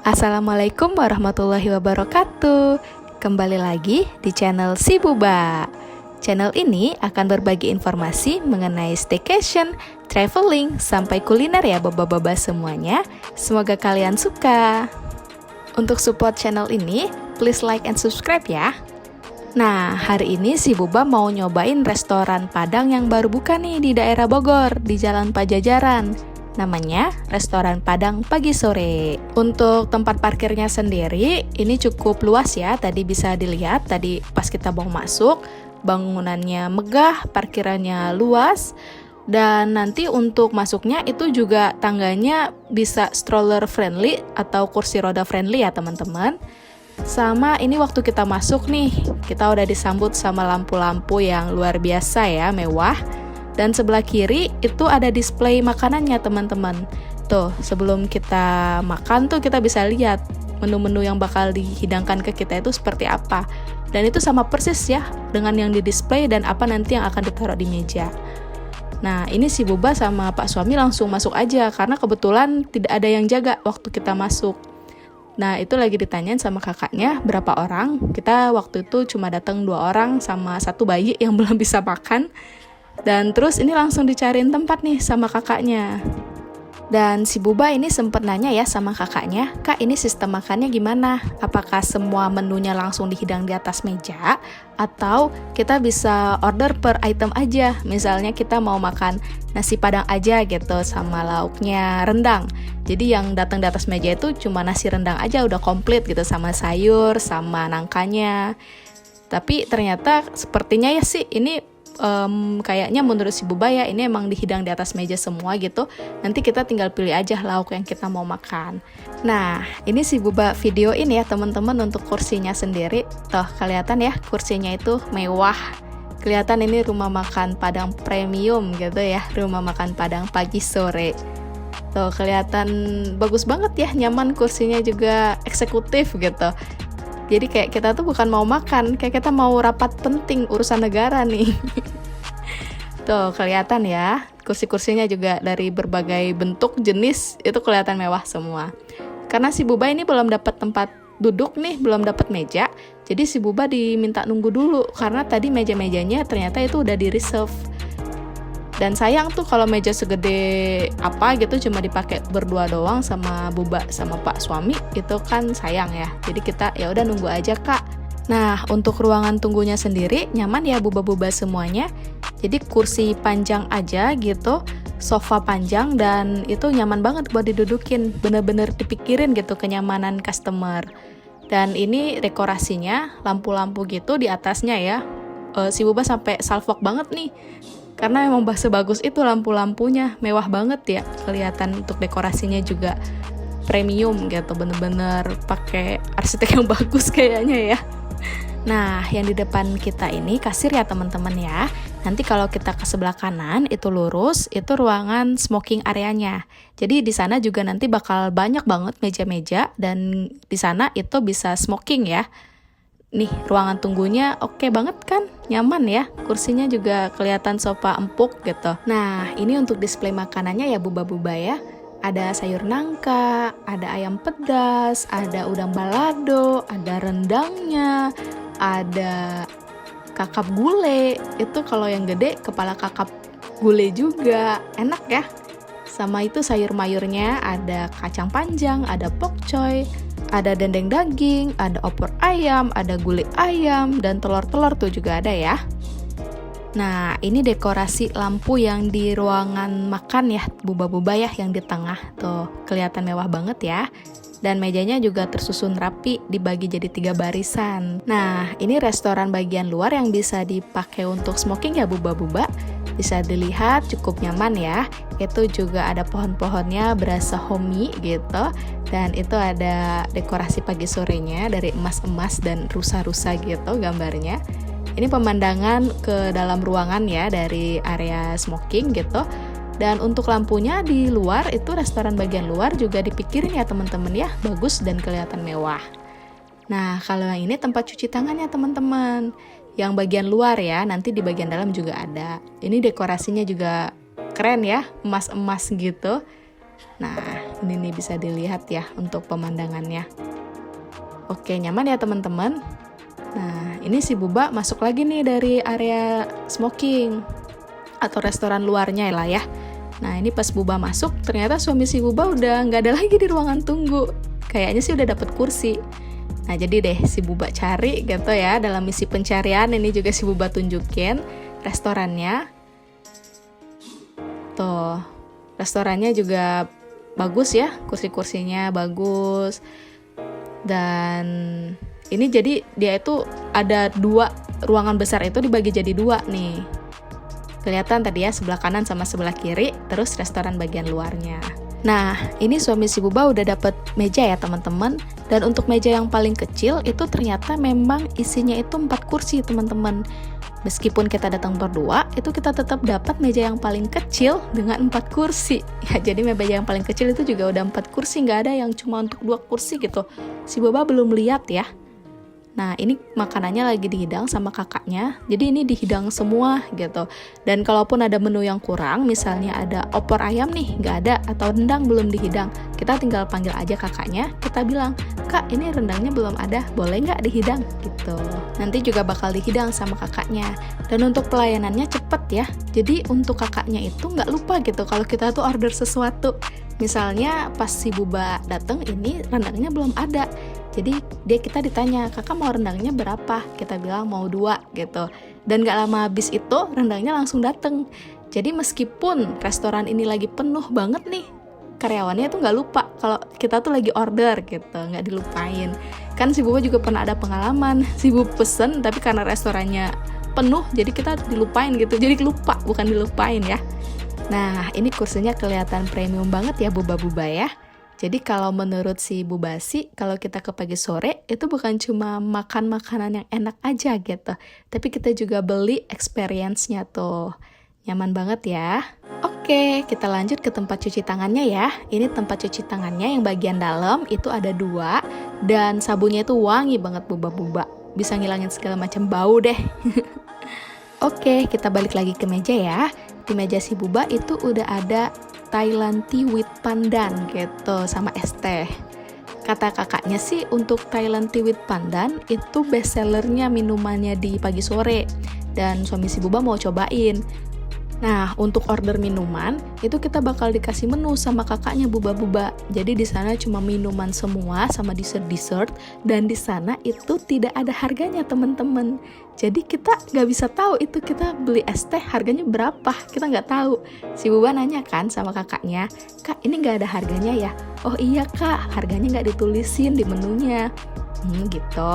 Assalamualaikum warahmatullahi wabarakatuh. Kembali lagi di channel Si Buba. Channel ini akan berbagi informasi mengenai staycation, traveling, sampai kuliner ya baba-baba semuanya. Semoga kalian suka. Untuk support channel ini, please like and subscribe ya. Nah, hari ini Si Buba mau nyobain restoran Padang yang baru buka nih di daerah Bogor, di Jalan Pajajaran. Namanya Restoran Padang Pagi Sore. Untuk tempat parkirnya sendiri, ini cukup luas ya. Tadi bisa dilihat, tadi pas kita mau masuk, bangunannya megah, parkirannya luas. Dan nanti untuk masuknya itu juga tangganya bisa stroller friendly atau kursi roda friendly ya teman-teman. Sama ini waktu kita masuk nih, kita udah disambut sama lampu-lampu yang luar biasa ya, mewah. Dan sebelah kiri itu ada display makanannya teman-teman. Tuh, sebelum kita makan tuh kita bisa lihat menu-menu yang bakal dihidangkan ke kita itu seperti apa. Dan itu sama persis ya dengan yang di display dan apa nanti yang akan ditaruh di meja. Nah, ini Si Buba sama Pak suami langsung masuk aja karena kebetulan tidak ada yang jaga waktu kita masuk. Nah, itu lagi ditanyain sama kakaknya berapa orang. Kita waktu itu cuma datang 2 orang sama 1 bayi yang belum bisa makan. Dan terus ini langsung dicariin tempat nih sama kakaknya. Dan Si Buba ini sempat nanya ya sama kakaknya, "Kak, ini sistem makannya gimana? Apakah semua menunya langsung dihidang di atas meja? Atau kita bisa order per item aja? Misalnya kita mau makan nasi padang aja gitu sama lauknya rendang. Jadi yang datang di atas meja itu cuma nasi rendang aja udah komplit gitu sama sayur, sama nangkanya." Tapi ternyata sepertinya ya sih ini kayaknya menurut Si Buba ya ini emang dihidang di atas meja semua gitu. Nanti kita tinggal pilih aja lauk yang kita mau makan. Nah, ini Si Buba videoin ya teman-teman untuk kursinya sendiri. Tuh, kelihatan ya kursinya itu mewah. Kelihatan ini rumah makan Padang premium gitu ya, rumah makan Padang pagi sore. Tuh, kelihatan bagus banget ya, nyaman, kursinya juga eksekutif gitu. Jadi kayak kita tuh bukan mau makan, kayak kita mau rapat penting urusan negara nih. Tuh kelihatan ya, kursi-kursinya juga dari berbagai bentuk, jenis, itu kelihatan mewah semua. Karena Si Buba ini belum dapat tempat duduk nih, belum dapat meja, jadi Si Buba diminta nunggu dulu, karena tadi meja-mejanya ternyata itu udah di reserve. Dan sayang tuh kalau meja segede apa gitu cuma dipakai berdua doang sama Buba sama Pak suami, itu kan sayang ya. Jadi kita ya udah nunggu aja Kak. Nah, untuk ruangan tunggunya sendiri nyaman ya Buba-buba semuanya. Jadi kursi panjang aja gitu, sofa panjang dan itu nyaman banget buat didudukin. Bener-bener dipikirin gitu kenyamanan customer. Dan ini dekorasinya lampu-lampu gitu di atasnya ya. Si Buba sampai salfok banget nih. Karena memang sebagus itu lampu-lampunya, mewah banget ya, kelihatan untuk dekorasinya juga premium gitu, bener-bener pakai arsitek yang bagus kayaknya ya. Nah, yang di depan kita ini kasir ya teman-teman ya. Nanti kalau kita ke sebelah kanan itu lurus, itu ruangan smoking areanya. Jadi di sana juga nanti bakal banyak banget meja-meja dan di sana itu bisa smoking ya. Nih, ruangan tunggunya oke banget kan? Nyaman ya? Kursinya juga kelihatan sofa empuk gitu. Nah, ini untuk display makanannya ya Buba-buba ya. Ada sayur nangka, ada ayam pedas, ada udang balado, ada rendangnya, ada kakap gulai. Itu kalau yang gede kepala kakap gulai juga. Enak ya? Sama itu sayur mayurnya ada kacang panjang, ada pokcoy, ada dendeng daging, ada opor ayam, ada gulai ayam, dan telur-telur tuh juga ada ya. Nah, ini dekorasi lampu yang di ruangan makan ya, Buba-buba ya, yang di tengah. Tuh, kelihatan mewah banget ya. Dan mejanya juga tersusun rapi, dibagi jadi 3 barisan. Nah, ini restoran bagian luar yang bisa dipakai untuk smoking ya Buba-buba. Bisa dilihat cukup nyaman ya. Itu juga ada pohon-pohonnya berasa homey gitu. Dan itu ada dekorasi pagi sorenya dari emas-emas dan rusa-rusa gitu gambarnya. Ini pemandangan ke dalam ruangan ya dari area smoking gitu. Dan untuk lampunya di luar itu restoran bagian luar juga dipikirin ya teman-teman ya, bagus dan kelihatan mewah. Nah, kalau yang ini tempat cuci tangan ya teman-teman. Yang bagian luar ya, nanti di bagian dalam juga ada. Ini dekorasinya juga keren ya, emas-emas gitu. Nah, Ini nih bisa dilihat ya untuk pemandangannya. Oke, nyaman ya teman-teman. Nah, ini si Buba masuk lagi nih dari area smoking atau restoran luarnya lah ya. Nah, ini pas Buba masuk, ternyata suami si Buba udah nggak ada lagi di ruangan tunggu. Kayaknya sih udah dapet kursi. Nah, jadi deh si Buba cari gitu ya, dalam misi pencarian ini juga si Buba tunjukin restorannya. Tuh, restorannya juga bagus ya, kursi-kursinya bagus. Dan ini jadi dia itu ada 2 ruangan besar itu dibagi jadi 2 nih. Kelihatan tadi ya, sebelah kanan sama sebelah kiri, terus restoran bagian luarnya. Nah, ini suami si Buba udah dapet meja ya teman-teman. Dan untuk meja yang paling kecil itu ternyata memang isinya itu 4 kursi teman-teman. Meskipun kita datang berdua, itu kita tetap dapat meja yang paling kecil dengan 4 kursi. Ya, jadi meja yang paling kecil itu juga udah 4 kursi, nggak ada yang cuma untuk 2 kursi gitu. Si Buba belum lihat ya. Nah, ini makanannya lagi dihidang sama kakaknya, jadi ini dihidang semua gitu. Dan kalaupun ada menu yang kurang, misalnya ada opor ayam nih, nggak ada, atau rendang belum dihidang, kita tinggal panggil aja kakaknya, kita bilang, "Kak, ini rendangnya belum ada, boleh nggak dihidang?" gitu. Nanti juga bakal dihidang sama kakaknya. Dan untuk pelayanannya cepet ya, jadi untuk kakaknya itu nggak lupa gitu kalau kita tuh order sesuatu. Misalnya pas si Buba dateng, ini rendangnya belum ada. Jadi kita ditanya, "Kakak mau rendangnya berapa?" Kita bilang mau 2 gitu. Dan gak lama habis itu rendangnya langsung dateng. Jadi meskipun restoran ini lagi penuh banget nih, karyawannya tuh gak lupa kalau kita tuh lagi order gitu, gak dilupain. Kan si Buba juga pernah ada pengalaman, si Buba pesen tapi karena restorannya penuh jadi kita dilupain gitu. Jadi lupa, bukan dilupain ya. Nah, ini kursinya kelihatan premium banget ya Buba-Buba ya. Jadi kalau menurut si Bubasi, kalau kita ke pagi sore, itu bukan cuma makan makanan yang enak aja gitu. Tapi kita juga beli experience-nya tuh. Nyaman banget ya. Oke, kita lanjut ke tempat cuci tangannya ya. Ini tempat cuci tangannya yang bagian dalam itu ada 2. Dan sabunnya itu wangi banget Buba-Buba. Bisa ngilangin segala macam bau deh. Oke, kita balik lagi ke meja ya. Di meja si Buba itu udah ada Thailand tea with pandan gitu sama es teh. Kata kakaknya sih untuk Thailand tea with pandan itu best sellernya minumannya di pagi sore. Dan suami si Buba mau cobain. Nah, untuk order minuman itu kita bakal dikasih menu sama kakaknya Buba-Buba. Jadi di sana cuma minuman semua sama dessert dan di sana itu tidak ada harganya teman-teman. Jadi kita nggak bisa tahu itu kita beli es teh harganya berapa, kita nggak tahu. Si Buba nanya kan sama kakaknya, "Kak, ini nggak ada harganya ya?" "Oh iya kak, harganya nggak ditulisin di menunya." Gitu.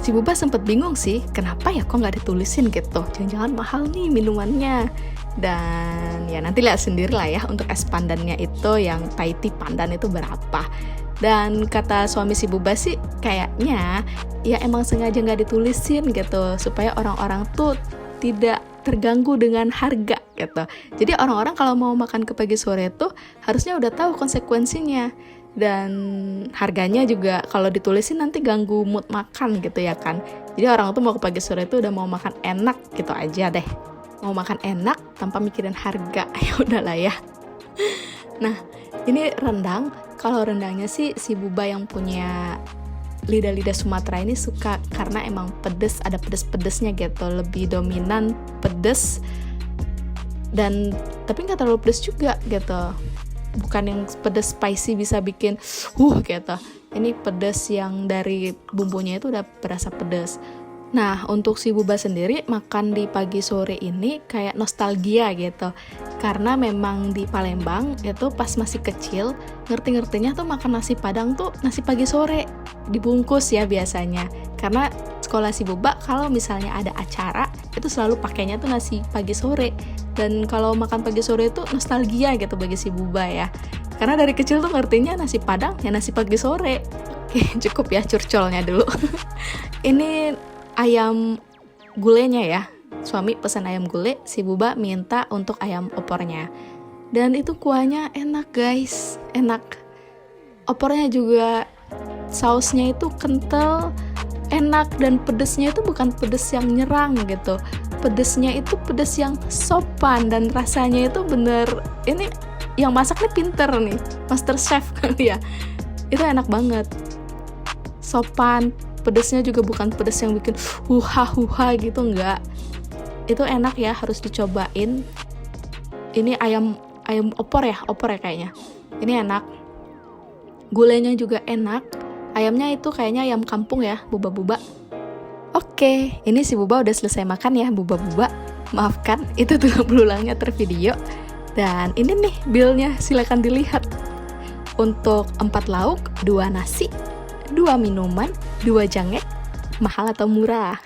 Si Buba sempet bingung sih, kenapa ya kok nggak ditulisin gitu, jangan-jangan mahal nih minumannya. Dan ya nanti lihat sendiri lah ya untuk es pandannya itu yang Thai tea pandan itu berapa. Dan kata suami si Buba sih kayaknya ya emang sengaja nggak ditulisin gitu, supaya orang-orang tuh tidak terganggu dengan harga gitu. Jadi orang-orang kalau mau makan ke pagi sore tuh harusnya udah tahu konsekuensinya. Dan harganya juga kalau ditulisin nanti ganggu mood makan gitu ya kan. Jadi orang tuh mau ke pagi sore itu udah mau makan enak gitu aja deh. Mau makan enak tanpa mikirin harga. Ya udahlah ya. Nah, ini rendang. Kalau rendangnya sih si Buba yang punya lidah-lidah Sumatera ini suka karena emang pedes, ada pedes-pedesnya gitu, lebih dominan pedes. Dan tapi nggak terlalu pedes juga gitu. Bukan yang pedas spicy bisa bikin gitu. Ini pedas yang dari bumbunya itu udah berasa pedas. Nah, untuk si Buba sendiri makan di pagi sore ini kayak nostalgia gitu. Karena memang di Palembang itu pas masih kecil, ngerti-ngertinya tuh makan nasi Padang tuh nasi pagi sore. Dibungkus ya biasanya. Karena sekolah si Buba kalau misalnya ada acara, itu selalu pakainya tuh nasi pagi sore. Dan kalau makan pagi sore itu nostalgia gitu bagi si Buba ya. Karena dari kecil tuh ngertinya nasi Padang ya nasi pagi sore. Oke, cukup ya curcolnya dulu. Ini ayam gulenya ya. Suami pesan ayam gulai, si Buba minta untuk ayam opornya. Dan itu kuahnya enak guys, enak. Opornya juga sausnya itu kental, enak, dan pedesnya itu bukan pedes yang nyerang gitu. Pedesnya itu pedes yang sopan dan rasanya itu bener, ini yang masak nih pinter nih, master chef kali ya. Itu enak banget, sopan, pedesnya juga bukan pedes yang bikin huha gitu, enggak. Itu enak ya, harus dicobain. Ini ayam opor ya kayaknya. Ini enak, gulanya juga enak. Ayamnya itu kayaknya ayam kampung ya, buba-buba. Oke, ini si Buba udah selesai makan ya, buba-buba. Maafkan, itu 30 ulangnya tervideo. Dan ini nih bilnya, silakan dilihat. Untuk 4 lauk, 2 nasi, 2 minuman, 2 jangek, mahal atau murah?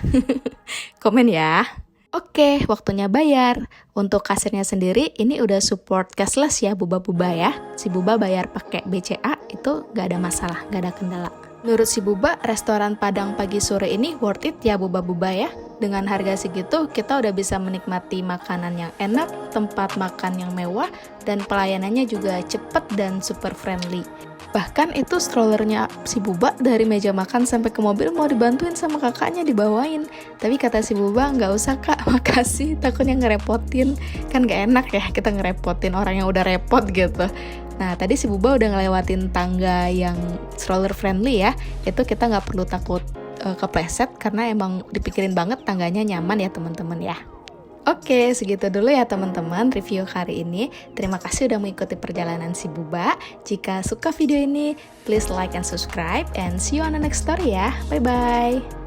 Komen ya. Oke, waktunya bayar. Untuk kasirnya sendiri, ini udah support cashless ya, Buba-buba ya. Si Buba bayar pakai BCA, itu gak ada masalah, gak ada kendala. Menurut si Buba, restoran Padang pagi sore ini worth it ya, Buba-buba ya. Dengan harga segitu, kita udah bisa menikmati makanan yang enak, tempat makan yang mewah, dan pelayanannya juga cepet dan super friendly. Bahkan itu strollernya si Buba dari meja makan sampai ke mobil mau dibantuin sama kakaknya dibawain. Tapi kata si Buba, nggak usah kak, makasih, takutnya ngerepotin. Kan gak enak ya kita ngerepotin orang yang udah repot gitu. Nah tadi si Buba udah ngelewatin tangga yang stroller friendly ya. Itu kita nggak perlu takut kepleset karena emang dipikirin banget tangganya nyaman ya teman-teman ya. Oke, segitu dulu ya teman-teman review kali ini. Terima kasih udah mengikuti perjalanan si Buba. Jika suka video ini, please like and subscribe and see you on the next story ya. Bye-bye.